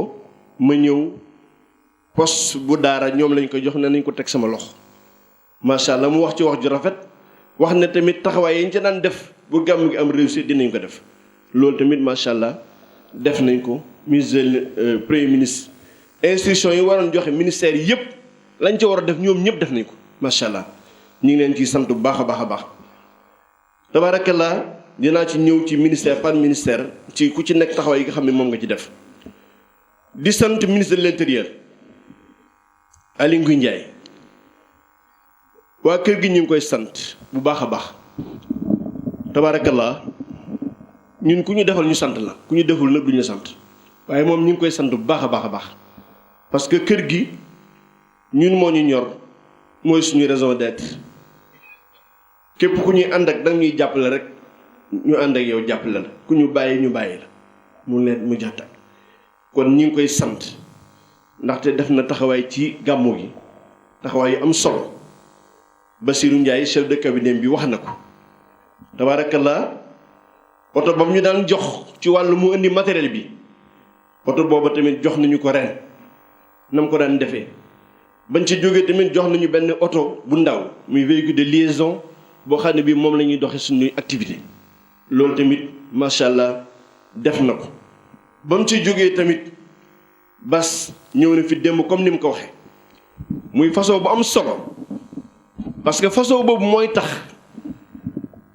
ma ñëw poste bu daara ñoom lañ ko jox ne nañ ko teg sama loxo macha allah mu wax ci wax ju rafet wax ne tamit taxawaay yi ñu ci daan def bu gàmmu gi am réussite dinañ ko def loolu tamit macha allah def nañ ko ministre premier ministre instruction yi waroon joxe ministère yi yëpp lañ ca war a def ñoom ñëpp def nañ ko macha allah ñu ngi leen ciy sant bu baax a baax a baax tabarakallah dinaa ci ñëw ci ministère par ministère ci ku ci nekk taxawaay yi nga xam ne moom nga ci def di sant ministre de l'intérieur Aly Ngouille Ndiaye waa kër gi ñu ngi koy sant bu baax a baax tabarakallah ñun ku ñu defal ñu sant la ku ñu deful nag duñu la sant waaye moom ñu ngi koy sant bu baax a baax a baax parce que kër gi ñun moo ñu ñor mooy suñu raison d'être képp ku ñuy ànd ak danga ñuy jàppale rek ñu ànd ak yow jàppale la ku ñu bàyyi ñu bàyyi la mu leen mu jaxtak kon ñi ngi koy sant ndaxte def na taxawaay ci gàmmu gi taxawaay yu am solo Bassirou Ndiaye chef de cabinet bi wax na ko tabarakallah oto ba mu ñu daan jox ci wàllu mu indi matériel bi oto booba tamit jox nañu ko ren nam ko daan defee bañ ci jógee tamit jox nañu benn oto bu ndaw muy véhicule de liaison boo xam ne bii moom la ñuy doxee suñuy activité loolu tamit macha allah def na ko ba mu ci jógee tamit bas ñëw na fi démb comme ni mu ko waxee muy façon bu am solo parce que façon boobu mooy tax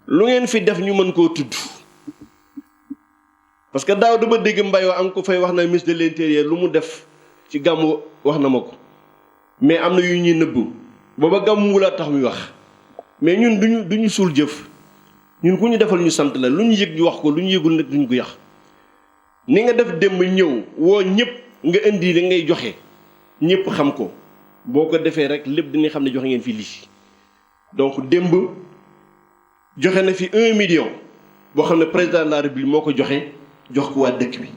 lu ngeen fi def ñu mën koo tudd parce que daaw dama dégg Mbayoo am ko fay wax na ministre de l'intérieur lu mu def ci gàmmu wax na ma ko mais am na yu ñuy nëbbu booba gàmmu la tax muy wax mais ñun duñu suul jëf ñun ku ñu defal ñu sant la lu ñu yëg ñu wax ko lu ñu yëgul nag duñ ko yàq ni nga def démb ñëw woo ñëpp nga indi li ngay joxe ñëpp xam ko boo ko defee rek lépp dinañ xam ne joxe ngeen fi lii donc démb joxe na fi 1 million boo xam ne président de la République moo ko jox ko waa dëkk bi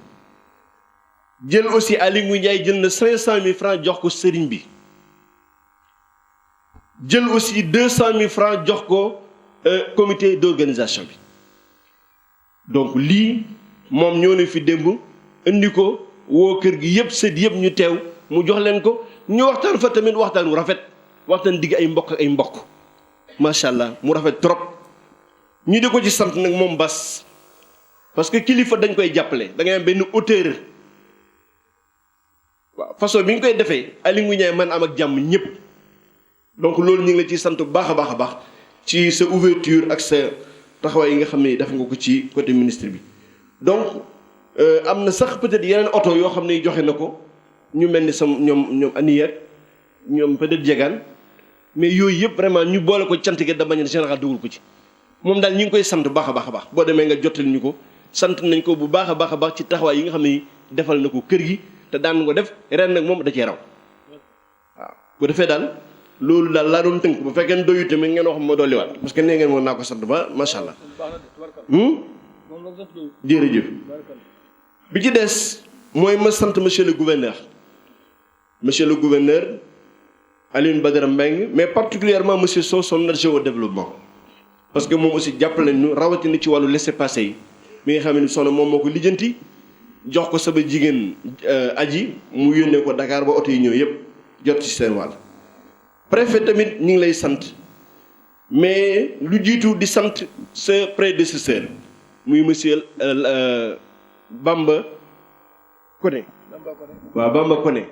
jël aussi Aly Ngouille Ndiaye jël na 500 000 francs jox ko sëriñ bi jël aussi 200 000 francs jox ko comité d'organisation bi donc lii moom ñoo ne fi démb indi ko woo kër gi yëpp sët yëpp ñu teew mu jox leen ko ñu waxtaan fa tamit waxtaan wu rafet waxtaan digg ay mbokk ak ay mbokk macha allah mu rafet trop ñu di ko ci sant nag moom Bass parce que kilifa dañ koy jàppale da ngay am benn hauteur waaw façon bi ñu koy defee Aly Ngouille Ndiaye man am ak jàmm ñëpp donc loolu ñu ngi la ciy sant bu baax a baax a baax ci sa ouverture ak sa taxawaay yi nga xam ne def nga ko ci côté ministre bi donc am na sax peut-être yeneen oto yoo xam ne joxe na ko ñu mel ni sama ñoom aniyeer ñoom peut-être jegaan mais yooyu yëpp vraiment ñu boole ko cant gi de manière générale dugal ko ci moom daal ñu ngi koy sant bu baax a baax a baax boo demee nga jottali ñu ko sant nañ ko bu baax a baax a baax ci taxawaay yi nga xam ne defal na ko kër gi te daan ko def ren nag moom da cee raw waaw bu defee daal loolu daal laa doon tënk bu fekkee doyu tamit ngeen wax ma dolliwaat parce que nee ngeen moom naa ko sant ba macha allah. jërëjëf bi ci des mooy ma sant monsieur le gouverneur Alioune Badara Mbengue mais particulièrement monsieur Sow son adjoint au développement parce que moom aussi jàppale ñu rawatina ci wàllu laissez-passer yi mi nga xam ne soxna moom moo ko lijjanti jox ko sama jigéen aji mu yónnee ko Dakar ba oto yi ñëw yëpp jot ci seen wàll. préfet tamit ñu ngi lay sant mais lu jiitu di sant sa prédécesseur muy monsieur Bamba Koné waaw Bamba Koné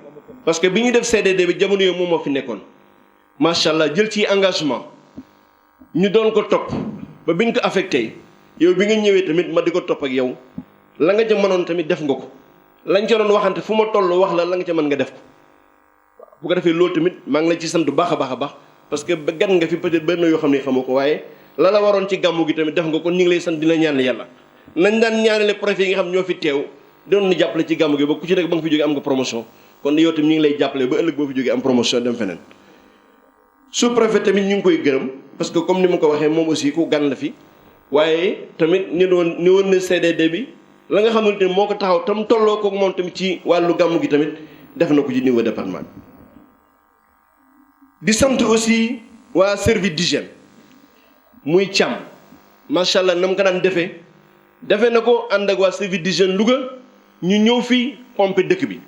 parce que bi ñu def CDD bi jamono yooyu moom moo fi nekkoon macha allah jël ci engagement ñu doon ko topp ba biñ ko affecté yow bi nga ñëwee tamit ma di ko topp ak yow la nga ca mënoon tamit def nga ko lañ ca doon waxante fu ma toll wax la nga ca mën nga def ko waaw bu ko defee loolu tamit maa ngi la ci sant bu baax a baax a baax parce que ba gan nga fi peut-être benn yoo xam ne xamoo ko waaye la la waroon ci gàmmu gi tamit def nga ko ñu ngi lay sant dina ñaan yàlla nañ daan ñaanale préfet yi nga xam ñoo fi teew doon na jàppale ci gàmmu gi ba ku ci nekk ba nga fi jógee am nga promotion kon yow tamit ñu ngi lay jàppale ba ëllëg boo fi jógee am promotion dem feneen sous préfet tamit ñu ngi koy gërëm parce que comme ni ma ko waxee moom aussi ku gan la fi waaye tamit ni woon na CDD bi la nga xamante ne moo ko taxaw tam tolloo ko moom tamit ci wàllu gàmmu gi tamit def na ko ci niveau département bi di sant aussi waa service d'hygiène muy càmm macha allah na mu ko daan defee na ko ànd ak waa service d'hygiène Louga ñu ñëw fii pompe dëkk bi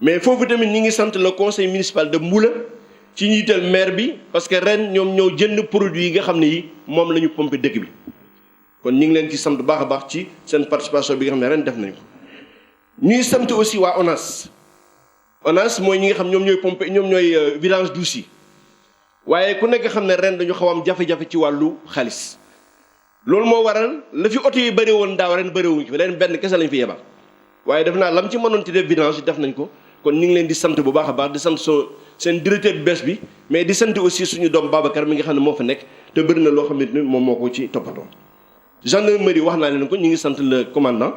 mais foofu tamit ñi ngi sant le conseil municipal de Mboula ci njiital maire bi parce que ren ñoom ñoo jënd produit yi nga xam ne yi moom la ñu pompe dëkk bi kon ñu ngi leen ci sant bu baax a baax ci seen participation bi nga xam ne ren def nañ ko ñuy sant aussi waa ONAS mooy ñi nga xam ñoom ñooy pompe ñoom ñooy vidange douche yi waaye ku nekk xam ne ren dañu xaw am jafe-jafe ci wàllu xaalis loolu moo waral la fi oto yi bëri woon daaw ren bëriwuñ fi ren benn kese lañ fi yebal waaye def naa lam ci mënoon ci def vidange def nañ ko kon ñu ngi leen di sant bu baax a baax di sant seen directeur bu bees bi mais di sant aussi suñu doom Babacar mi nga xam ne moo fa nekk te bëri na loo xam ne moom moo ko ci toppatoo. gendarmerie wax naa leen ko ñu ngi sant le commandant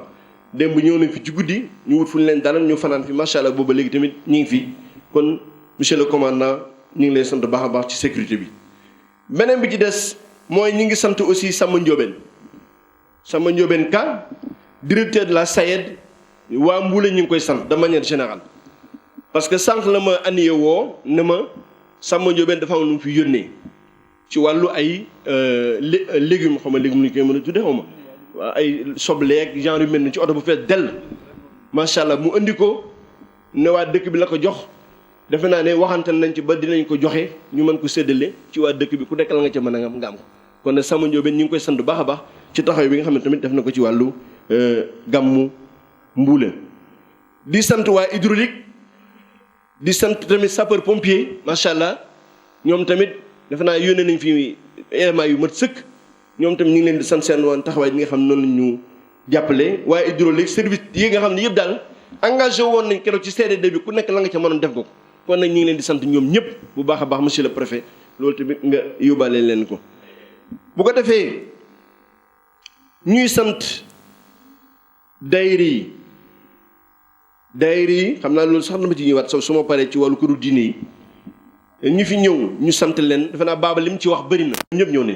démb ñëw nañ fi ci guddi ñu wut fu ñu leen dalal ñu fanaan fi macha allah booba léegi tamit ñu ngi fi kon monsieur le commandant ñu ngi lay sant bu baax a baax ci sécurité bi. beneen bi ci des mooy ñu ngi sant aussi Samba Ndiobène Ka directeur de la SAED waa Mboula ñu ngi koy sant de manière générale. parce que sànq la ma année woo ne ma Samba Ndiobène dafa am lu mu fi yónnee ci wàllu ay légumes xaw ma légumes ñu koy mën a tuddee xaw ma waaw ay sobleeg genre yu mel ni ci oto bu fees dell macha allah mu indi ko ne waa dëkk bi la ko jox defe naa ne waxante nañ ci ba dinañ ko joxe ñu mën ko séddale ci waa dëkk bi ku nekk la nga ca mën a nga am ko kon nag Samba Ndiobène ñu ngi koy sant bu baax a baax ci taxaw bi nga xam ne tamit def na ko ci wàllu gàmmu Mboula di sant waa hydraulique di sant tamit sapeur pompier macha allah ñoom tamit defe naa yónnee nañ fi éléments yu mat sëkk ñoom tamit ñu ngi leen di sant seen woon taxawaay bi nga xam ne noonu la ñu jàppale waaye hydraulique service yi nga xam ne yëpp daal engagé woon nañ keroog ci CDD bi ku nekk la nga ca mënoon def ko kon nag ñu ngi leen di sant ñoom ñëpp bu baax a baax monsieur le préfet loolu tamit nga yóbbaale leen ko. bu ko defee ñuy sant daayira yi xam naa loolu sax na ma ci ñëwaat su ma paree ci wàllu këru diine yi ñu fi ñëw ñu sant leen defe naa baaba li mu ci wax bëri na. ñëpp ñëw ne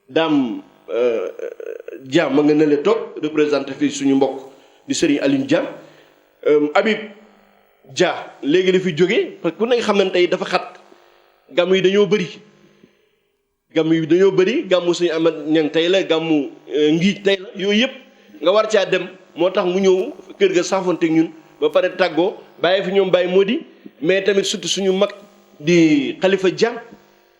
daam Dia ma nga ne le toog représenté fii suñu mbokk di Serigne Alioune Dia Habib Dia léegi la fi jógee parce que ku nekk xam ne tey dafa xat gàmm yi dañoo bëri gàmmu suñu amat ñang tey la gàmmu ngiij tey la yooyu yëpp nga war caa dem moo tax mu ñëw kër ga saafonteeg ñun ba pare tàggoo bàyyi fi ñoom bàyyi moo di mais tamit surtout suñu mag di Khalifa Dia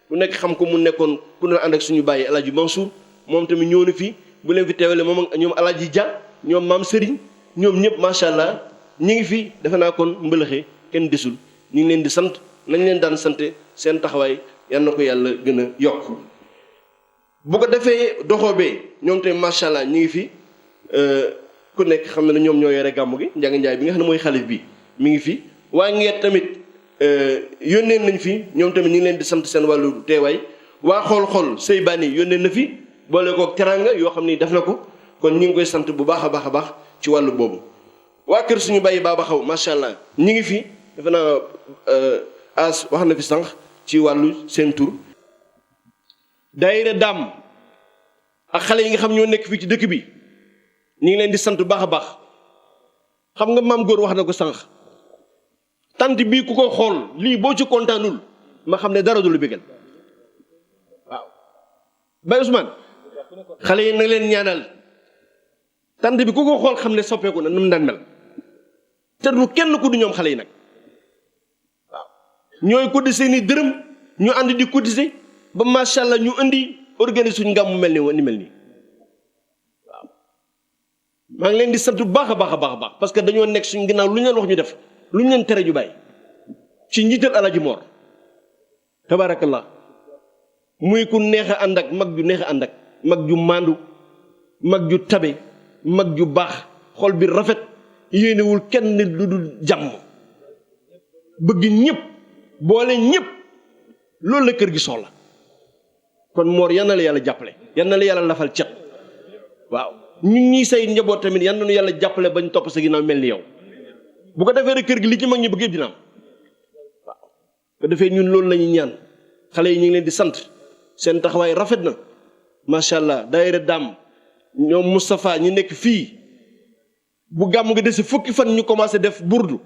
ku nekk xam ko mu nekkoon ku doon ànd ak suñu bàyyi El Hadj Mansour moom tamit ñëw na fi bu leen fi teewalee moom ak ñoom El Hadj Dia ñoom maam Serigne ñoom ñëpp macha allah ñu ngi fi defe naa kon mbëlëxee kenn desul ñu ngi leen di sant nañ leen daan sante seen taxawaay yal na ko yàlla gën a yokk. bu ko defee doxoobee ñoom tamit macha allah ñu ngi fi ku nekk xam ne ñoom ñoo yore gàmmu gi Ndiaga Ndiaye bi nga xam ne mooy xalif bi mi ngi fi waa Ngeet tamit. yónnee nañ fi ñoom tamit ñu ngi leen di sant seen wàllu teewaay waa xool sëy bànni yónnee na fi boole koog teranga yoo xam ni def na ko kon ñu ngi koy sant bu baax a baax ci wàllu boobu. waa kër suñu bàyyi baaba xaw macha allah ñu ngi fi defe naa as wax na fi sànq ci wàllu seen tur. daayira daam ak xale yi nga xam ñoo nekk fii ci dëkk bi ñu ngi leen di sant bu baax a baax xam nga maam góor wax na ko sànq. tant bii ku ko xool lii boo ci kontaanul ma xam ne dara du lu bégal waaw Baye Ousmane xale yi nag leen ñaanal tant bi ku ko xool xam ne soppeeku na nu mu daan mel te du kenn ku du ñoom xale yi nag waaw ñooy cotiser ni dërëm ñu ànd di cotiser ba macha allah ñu indi organiser suñu ngàmmu mel ni mel nii waaw maa ngi leen di sant bu baax a baax parce que dañoo nekk suñu ginnaaw lu ñu leen wax ñu def lu ñu leen tere ñu bàyyi ci njiital Alaaji Mor tabaarakallah muy ku neex a ànd ak mag ju neex a ànd ak mag ju maandu mag ju tabe mag ju baax xol bi rafet yéenewul kenn lu dul jàmm bëgg ñëpp boole ñëpp loolu la kër gi soxla kon Mor yal na la yàlla jàppale yal na la yàlla lafal cet waaw ñun ñii say njaboot tamit yal na nu yàlla jàppale bañ topp sa ginnaaw mel ni yow bu ko defee rek kër gi li ci mag ñi bëgg yëpp dina am waaw bu ko defee ñun loolu la ñuy ñaan xale yi ñu ngi leen di sant seen taxawaay rafet na macha allah daayira daam ñoom Moustapha ñi nekk fii bu gàmm nga dese fukki fan ñu commencé def burdu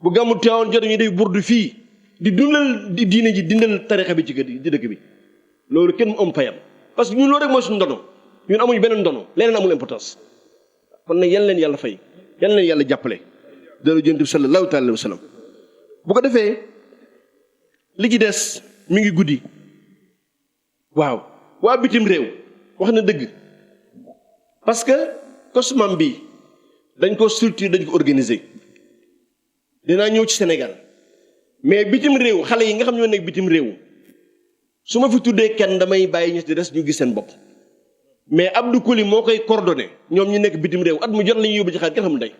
bu gàmmu Tiwaawan jot ñu def burdu fii di dundal di diine ji dindal tarixa bi ci dëkk bi loolu kenn mu am payam parce que ñun loolu rek mooy suñu ndono ñun amuñu beneen ndono leneen amul importance kon nag yal leen yàlla fay yal leen yàlla jàppale dara jënt bi sallallahu taala wa sallam bu ko defee li ci des mi ngi guddi waaw waa bitim réew wax na dëgg parce que COSMAM bi dañ ko structure dañ ko organiser dinaa ñëw ci Sénégal mais bitim réew xale yi nga xam ñoo nekk bitim réew su ma fi tuddee kenn damay bàyyi ñi ci des ñu gis seen bopp mais Abdou Koli moo koy coordonné ñoom ñu nekk bitim réew at mu jot la ñuy yóbbu ci xaar kenn xam day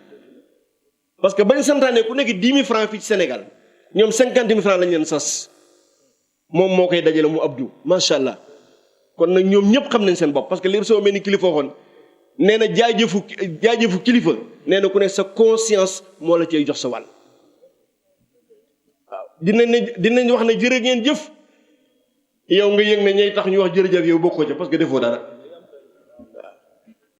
parce que bañ santaane ku nekk 10 000 francs fii ci Sénégal ñoom 50 000 francs lañ leen sas moom moo koy dajale mu Abdou macha allah kon nag ñoom ñëpp xam nañ seen bopp parce que li soo mel ni kilifa waxoon nee na jaajëfu kilifa nee na ku ne sa conscience moo la cay jox sa wàll waaw dinañ wax ne jërë ngeen jëf yow nga yëg ne ñay tax ñu wax jërëjëf yow bokkoo ca parce que defoo dara